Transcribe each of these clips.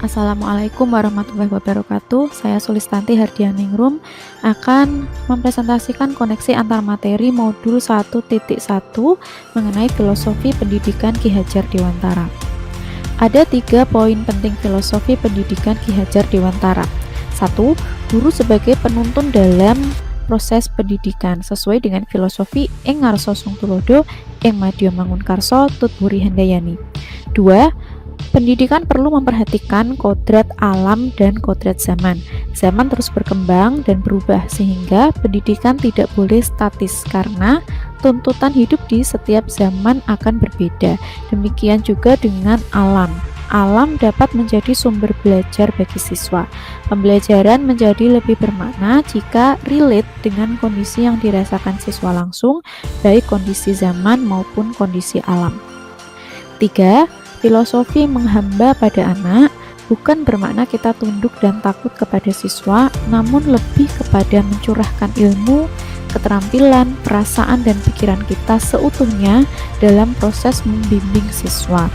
Assalamualaikum warahmatullahi wabarakatuh. Saya Sulistanti Hardianingrum akan mempresentasikan koneksi antar materi modul 1.1 mengenai filosofi pendidikan Ki Hajar Dewantara. Ada 3 poin penting filosofi pendidikan Ki Hajar Dewantara. 1. Guru sebagai penuntun dalam proses pendidikan sesuai dengan filosofi ing ngarsa sung tulodo ing madya mangunkarsa tutwuri handayani. 2. Pendidikan perlu memperhatikan kodrat alam dan kodrat zaman. Zaman terus berkembang dan berubah sehingga pendidikan tidak boleh statis karena tuntutan hidup di setiap zaman akan berbeda. Demikian juga dengan alam. Alam dapat menjadi sumber belajar bagi siswa. Pembelajaran menjadi lebih bermakna jika relate dengan kondisi yang dirasakan siswa langsung, baik kondisi zaman maupun kondisi alam. 3. Filosofi menghamba pada anak bukan bermakna kita tunduk dan takut kepada siswa, namun lebih kepada mencurahkan ilmu, keterampilan, perasaan, dan pikiran kita seutuhnya dalam proses membimbing siswa.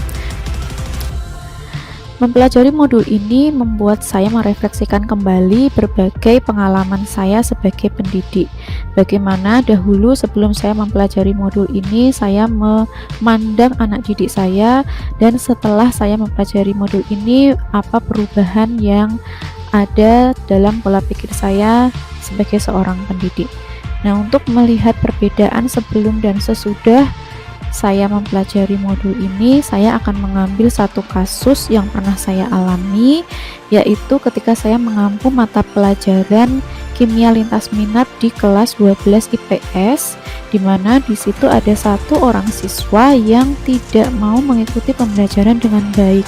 Mempelajari modul ini membuat saya merefleksikan kembali berbagai pengalaman saya sebagai pendidik. Bagaimana dahulu sebelum saya mempelajari modul ini, saya memandang anak didik saya, dan setelah saya mempelajari modul ini, apa perubahan yang ada dalam pola pikir saya sebagai seorang pendidik. Nah, untuk melihat perbedaan sebelum dan sesudah saya mempelajari modul ini, saya akan mengambil satu kasus yang pernah saya alami, yaitu ketika saya mengampu mata pelajaran kimia lintas minat di kelas 12 IPS, di mana di situ ada satu orang siswa yang tidak mau mengikuti pembelajaran dengan baik.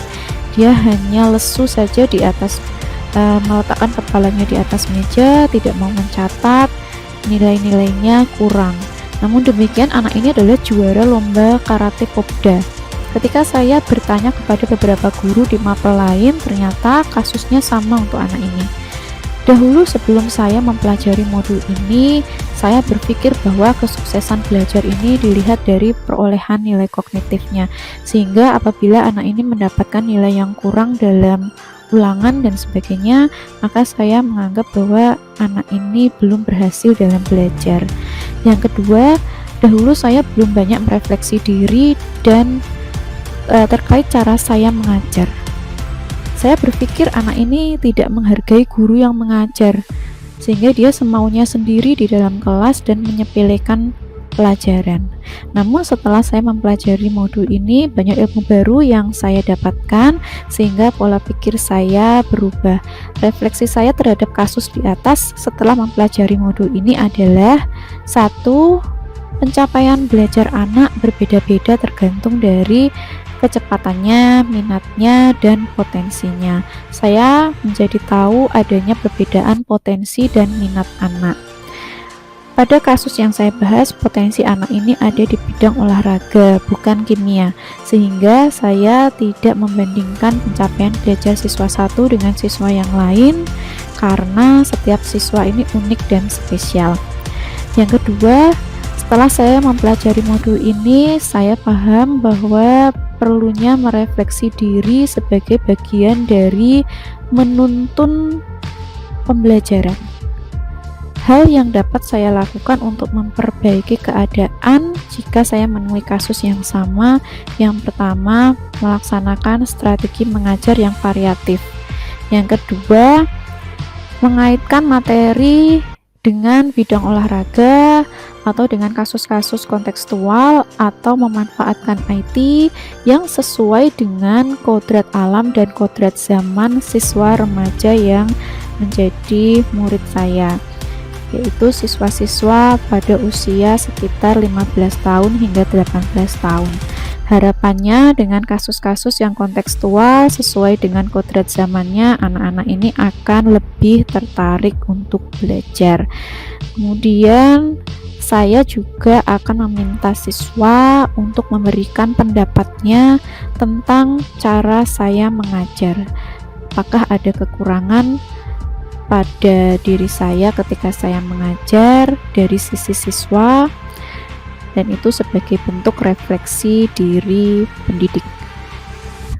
Dia hanya lesu saja di atas, meletakkan kepalanya di atas meja, tidak mau mencatat, nilai-nilainya kurang. Namun demikian, anak ini adalah juara lomba karate Popda. Ketika saya bertanya kepada beberapa guru di mapel lain, ternyata kasusnya sama untuk anak ini. Dahulu sebelum saya mempelajari modul ini, saya berpikir bahwa kesuksesan belajar ini dilihat dari perolehan nilai kognitifnya, sehingga apabila anak ini mendapatkan nilai yang kurang dalam ulangan dan sebagainya, maka saya menganggap bahwa anak ini belum berhasil dalam belajar. Yang kedua, dahulu saya belum banyak merefleksi diri dan terkait cara saya mengajar. Saya berpikir anak ini tidak menghargai guru yang mengajar, sehingga dia semaunya sendiri di dalam kelas dan menyepelekan pelajaran. Namun setelah saya mempelajari modul ini, banyak ilmu baru yang saya dapatkan sehingga pola pikir saya berubah. Refleksi saya terhadap kasus di atas setelah mempelajari modul ini adalah: 1. Pencapaian belajar anak berbeda-beda tergantung dari kecepatannya, minatnya, dan potensinya. Saya menjadi tahu adanya perbedaan potensi dan minat anak. Pada kasus yang saya bahas, potensi anak ini ada di bidang olahraga, bukan kimia, sehingga saya tidak membandingkan pencapaian belajar siswa satu dengan siswa yang lain, karena setiap siswa ini unik dan spesial. Yang kedua, setelah saya mempelajari modul ini, saya paham bahwa perlunya merefleksi diri sebagai bagian dari menuntun pembelajaran. Hal yang dapat saya lakukan untuk memperbaiki keadaan jika saya menemui kasus yang sama. Yang pertama, melaksanakan strategi mengajar yang variatif. Yang kedua, mengaitkan materi dengan bidang olahraga atau dengan kasus-kasus kontekstual, atau memanfaatkan IT yang sesuai dengan kodrat alam dan kodrat zaman siswa remaja yang menjadi murid saya, yaitu siswa-siswa pada usia sekitar 15 tahun hingga 18 tahun. Harapannya dengan kasus-kasus yang kontekstual sesuai dengan kodrat zamannya, anak-anak ini akan lebih tertarik untuk belajar. Kemudian saya juga akan meminta siswa untuk memberikan pendapatnya tentang cara saya mengajar. Apakah ada kekurangan pada diri saya ketika saya mengajar dari sisi siswa, dan itu sebagai bentuk refleksi diri pendidik.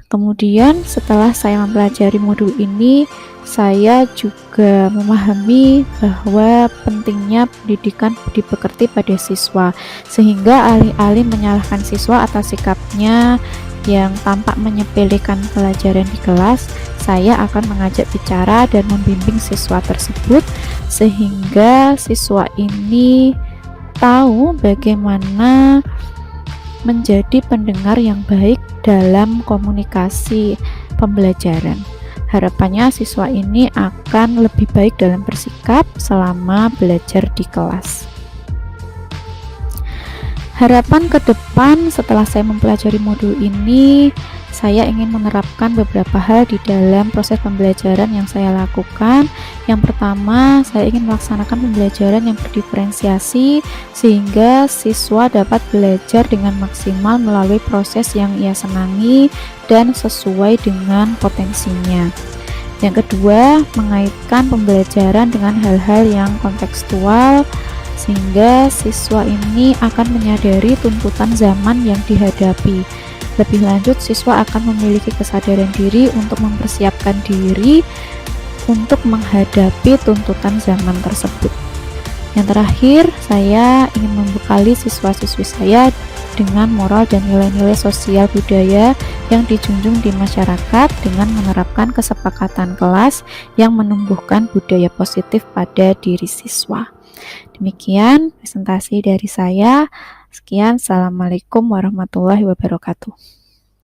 Kemudian setelah saya mempelajari modul ini, saya juga memahami bahwa pentingnya pendidikan dipekerti pada siswa, sehingga alih-alih menyalahkan siswa atas sikapnya yang tampak menyepelekan pelajaran di kelas, saya akan mengajak bicara dan membimbing siswa tersebut sehingga siswa ini tahu bagaimana menjadi pendengar yang baik dalam komunikasi pembelajaran. Harapannya siswa ini akan lebih baik dalam bersikap selama belajar di kelas. Harapan ke depan setelah saya mempelajari modul ini, saya ingin menerapkan beberapa hal di dalam proses pembelajaran yang saya lakukan. Yang pertama, saya ingin melaksanakan pembelajaran yang berdiferensiasi sehingga siswa dapat belajar dengan maksimal melalui proses yang ia senangi dan sesuai dengan potensinya. Yang kedua, mengaitkan pembelajaran dengan hal-hal yang kontekstual sehingga siswa ini akan menyadari tuntutan zaman yang dihadapi. Lebih lanjut, siswa akan memiliki kesadaran diri untuk mempersiapkan diri untuk menghadapi tuntutan zaman tersebut. Yang terakhir, saya ingin membekali siswa-siswi saya dengan moral dan nilai-nilai sosial budaya yang dijunjung di masyarakat dengan menerapkan kesepakatan kelas yang menumbuhkan budaya positif pada diri siswa. Demikian presentasi dari saya. Sekian, assalamualaikum warahmatullahi wabarakatuh.